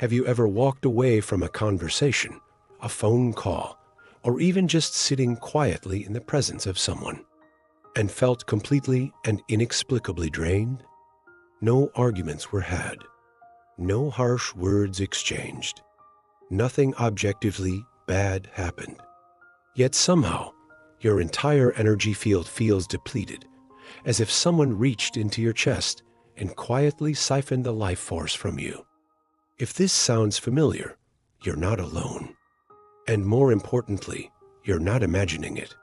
Have you ever walked away from a conversation, a phone call, or even just sitting quietly in the presence of someone, and felt completely and inexplicably drained? No arguments were had. No harsh words exchanged. Nothing objectively bad happened. Yet somehow, your entire energy field feels depleted, as if someone reached into your chest and quietly siphoned the life force from you. If this sounds familiar, you're not alone. And more importantly, you're not imagining it.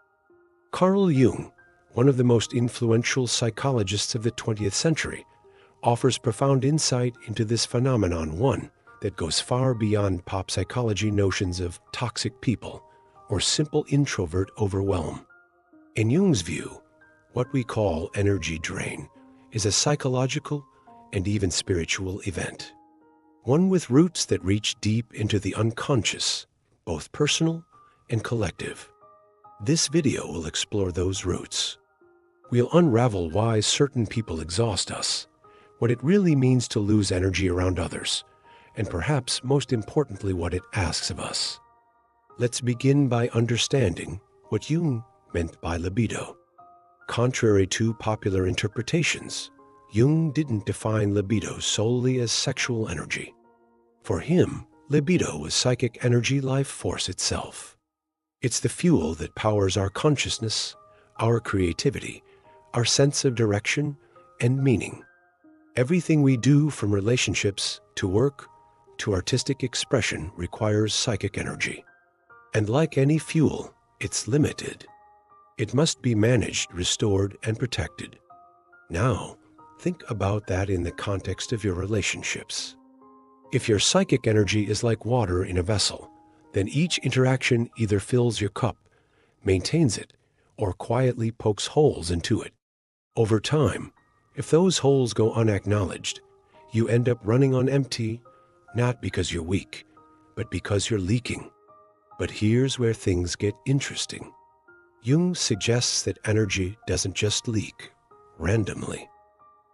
Carl Jung, one of the most influential psychologists of the 20th century, offers profound insight into this phenomenon, one that goes far beyond pop psychology notions of toxic people or simple introvert overwhelm. In Jung's view, what we call energy drain is a psychological and even spiritual event, one with roots that reach deep into the unconscious, both personal and collective. This video will explore those roots. We'll unravel why certain people exhaust us, what it really means to lose energy around others, and perhaps most importantly, what it asks of us. Let's begin by understanding what Jung meant by libido. Contrary to popular interpretations, Jung didn't define libido solely as sexual energy. For him, libido was psychic energy, life force itself. It's the fuel that powers our consciousness, our creativity, our sense of direction and meaning. Everything we do, from relationships to work to artistic expression, requires psychic energy. And like any fuel, it's limited. It must be managed, restored, and protected. Now, think about that in the context of your relationships. If your psychic energy is like water in a vessel, then each interaction either fills your cup, maintains it, or quietly pokes holes into it. Over time, if those holes go unacknowledged, you end up running on empty, not because you're weak, but because you're leaking. But here's where things get interesting. Jung suggests that energy doesn't just leak randomly.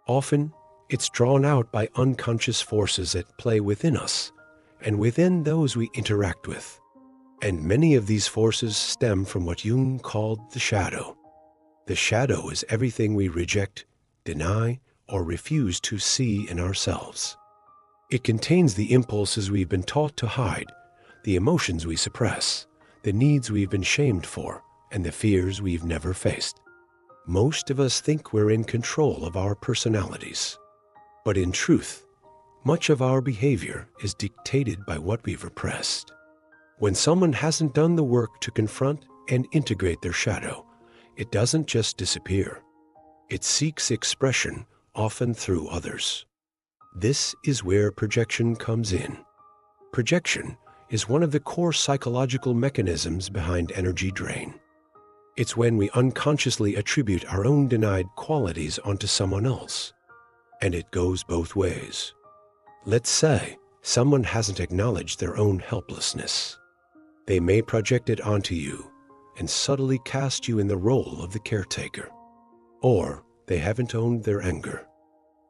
Often, it's drawn out by unconscious forces at play within us and within those we interact with. And many of these forces stem from what Jung called the shadow. The shadow is everything we reject, deny, or refuse to see in ourselves. It contains the impulses we've been taught to hide, the emotions we suppress, the needs we've been shamed for, and the fears we've never faced. Most of us think we're in control of our personalities. But in truth, much of our behavior is dictated by what we've repressed. When someone hasn't done the work to confront and integrate their shadow, it doesn't just disappear. It seeks expression, often through others. This is where projection comes in. Projection is one of the core psychological mechanisms behind energy drain. It's when we unconsciously attribute our own denied qualities onto someone else. And it goes both ways. Let's say someone hasn't acknowledged their own helplessness. They may project it onto you and subtly cast you in the role of the caretaker. Or they haven't owned their anger.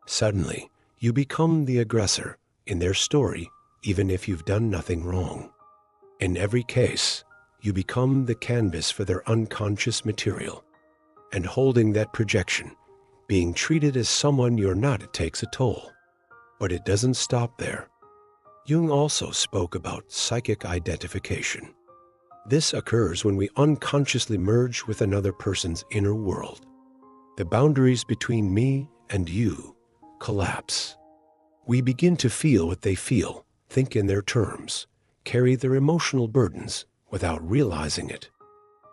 Suddenly, you become the aggressor in their story, even if you've done nothing wrong. In every case, you become the canvas for their unconscious material. And holding that projection, being treated as someone you're not, it takes a toll. But it doesn't stop there. Jung also spoke about psychic identification. This occurs when we unconsciously merge with another person's inner world. The boundaries between me and you collapse. We begin to feel what they feel, think in their terms, carry their emotional burdens without realizing it.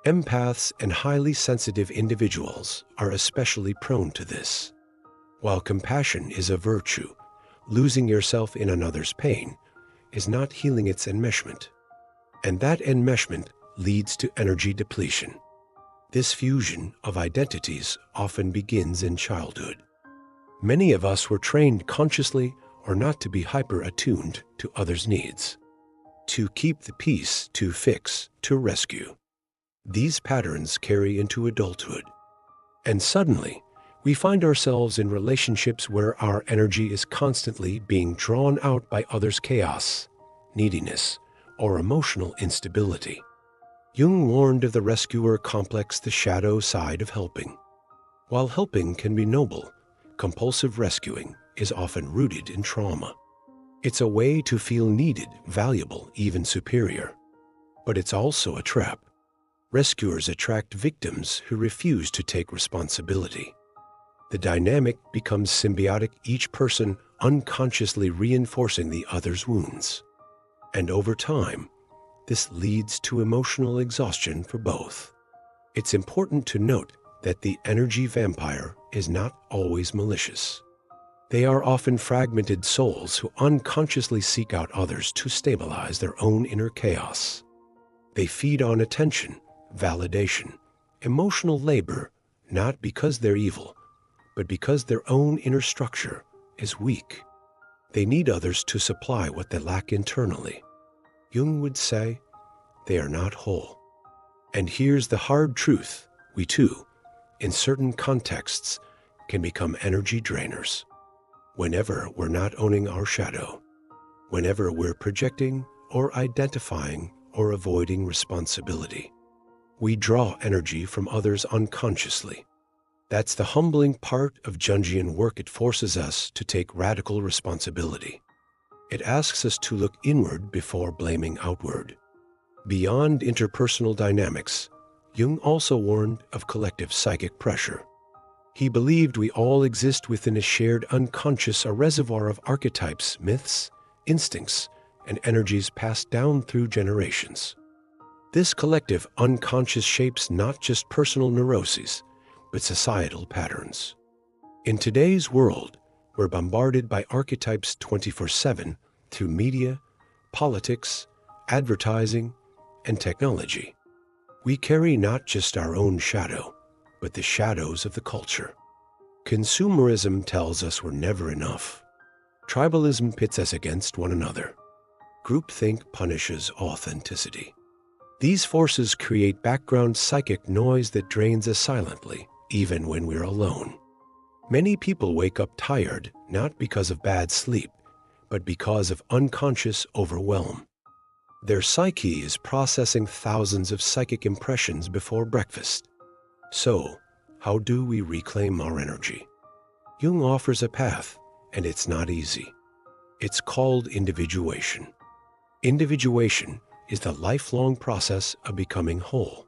Empaths and highly sensitive individuals are especially prone to this. While compassion is a virtue, losing yourself in another's pain is not healing its enmeshment. And that enmeshment leads to energy depletion. This fusion of identities often begins in childhood. Many of us were trained consciously or not to be hyper-attuned to others' needs, to keep the peace, to fix, to rescue. These patterns carry into adulthood, and suddenly We find ourselves in relationships where our energy is constantly being drawn out by others' chaos, neediness, or emotional instability. Jung warned of the rescuer complex, the shadow side of helping. While helping can be noble, compulsive rescuing is often rooted in trauma. It's a way to feel needed, valuable, even superior. But it's also a trap. Rescuers attract victims who refuse to take responsibility. The dynamic becomes symbiotic, each person unconsciously reinforcing the other's wounds. And over time, this leads to emotional exhaustion for both. It's important to note that the energy vampire is not always malicious. They are often fragmented souls who unconsciously seek out others to stabilize their own inner chaos. They feed on attention, validation, emotional labor, not because they're evil, but because their own inner structure is weak. They need others to supply what they lack internally. Jung would say, they are not whole. And here's the hard truth: we too, in certain contexts, can become energy drainers. Whenever we're not owning our shadow, whenever we're projecting or identifying or avoiding responsibility, we draw energy from others unconsciously. That's the humbling part of Jungian work. It forces us to take radical responsibility. It asks us to look inward before blaming outward. Beyond interpersonal dynamics, Jung also warned of collective psychic pressure. He believed we all exist within a shared unconscious, a reservoir of archetypes, myths, instincts, and energies passed down through generations. This collective unconscious shapes not just personal neuroses, but societal patterns. In today's world, we're bombarded by archetypes 24/7 through media, politics, advertising, and technology. We carry not just our own shadow, but the shadows of the culture. Consumerism tells us we're never enough. Tribalism pits us against one another. Groupthink punishes authenticity. These forces create background psychic noise that drains us silently, even when we're alone. Many people wake up tired, not because of bad sleep, but because of unconscious overwhelm. Their psyche is processing thousands of psychic impressions before breakfast. So, how do we reclaim our energy? Jung offers a path, and it's not easy. It's called individuation. Individuation is the lifelong process of becoming whole.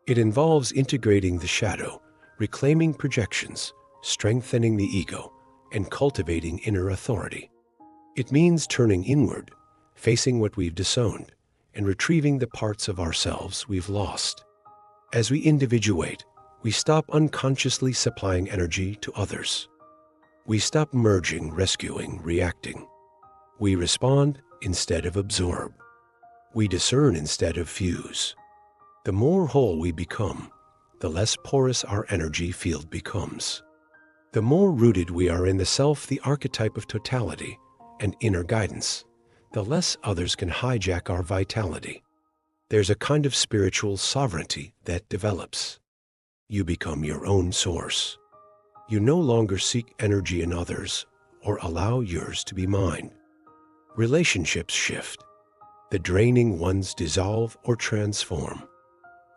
It involves integrating the shadow, reclaiming projections, strengthening the ego, and cultivating inner authority. It means turning inward, facing what we've disowned, and retrieving the parts of ourselves we've lost. As we individuate, we stop unconsciously supplying energy to others. We stop merging, rescuing, reacting. We respond instead of absorb. We discern instead of fuse. The more whole we become, the less porous our energy field becomes. The more rooted we are in the self, the archetype of totality and inner guidance, the less others can hijack our vitality. There's a kind of spiritual sovereignty that develops. You become your own source. You no longer seek energy in others or allow yours to be mine. Relationships shift. The draining ones dissolve or transform.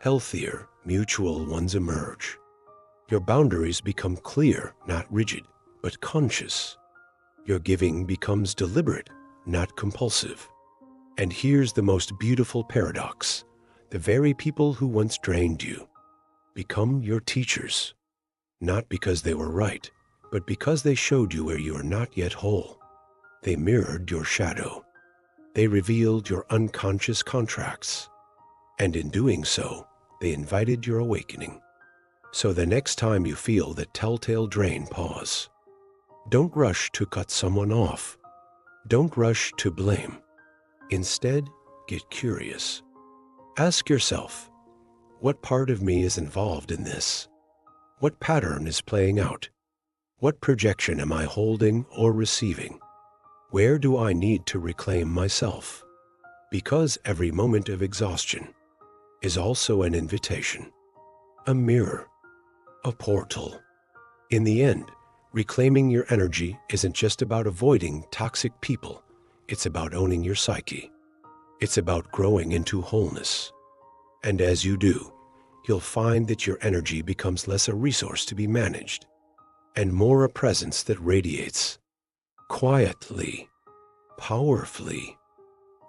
Healthier, mutual ones emerge. Your boundaries become clear, not rigid, but conscious. Your giving becomes deliberate, not compulsive. And here's the most beautiful paradox. The very people who once drained you become your teachers, not because they were right, but because they showed you where you are not yet whole. They mirrored your shadow. They revealed your unconscious contracts. And in doing so, they invited your awakening. So the next time you feel that telltale drain, pause. Don't rush to cut someone off. Don't rush to blame. Instead, get curious. Ask yourself, what part of me is involved in this? What pattern is playing out? What projection am I holding or receiving? Where do I need to reclaim myself? Because every moment of exhaustion is also an invitation, a mirror, a portal. In the end, reclaiming your energy isn't just about avoiding toxic people. It's about owning your psyche. It's about growing into wholeness. And as you do, you'll find that your energy becomes less a resource to be managed and more a presence that radiates quietly, powerfully,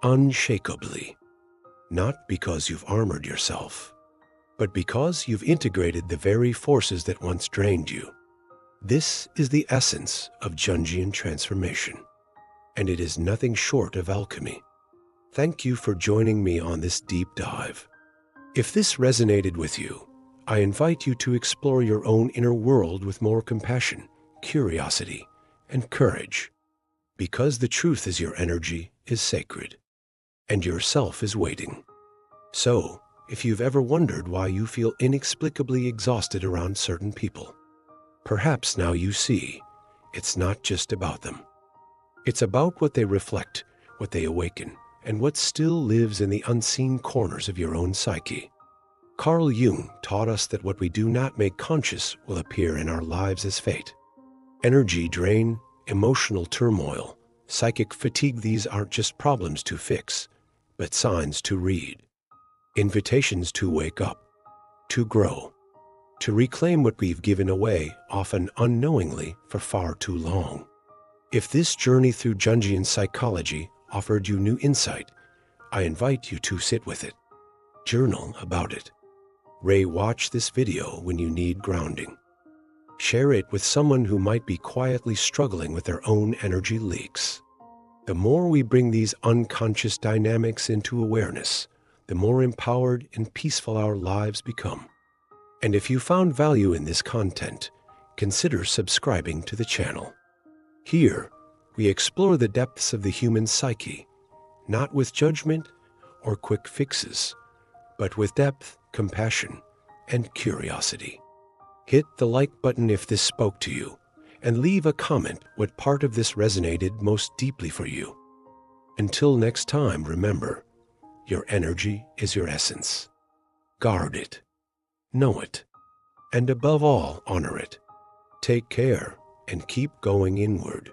unshakably, not because you've armored yourself, but because you've integrated the very forces that once drained you. This is the essence of Jungian transformation, and it is nothing short of alchemy. Thank you for joining me on this deep dive. If this resonated with you, I invite you to explore your own inner world with more compassion, curiosity, and courage, because the truth is your energy is sacred, and yourself is waiting. So, if you've ever wondered why you feel inexplicably exhausted around certain people, perhaps now you see, it's not just about them. It's about what they reflect, what they awaken, and what still lives in the unseen corners of your own psyche. Carl Jung taught us that what we do not make conscious will appear in our lives as fate. Energy drain, emotional turmoil, psychic fatigue, these aren't just problems to fix, but signs to read. Invitations to wake up, to grow, to reclaim what we've given away, often unknowingly, for far too long. If this journey through Jungian psychology offered you new insight, I invite you to sit with it, journal about it, watch this video when you need grounding. Share it with someone who might be quietly struggling with their own energy leaks. The more we bring these unconscious dynamics into awareness, the more empowered and peaceful our lives become. And if you found value in this content, consider subscribing to the channel. Here, we explore the depths of the human psyche, not with judgment or quick fixes, but with depth, compassion, and curiosity. Hit the like button if this spoke to you, and leave a comment what part of this resonated most deeply for you. Until next time, remember, your energy is your essence. Guard it, know it, and above all, honor it. Take care and keep going inward.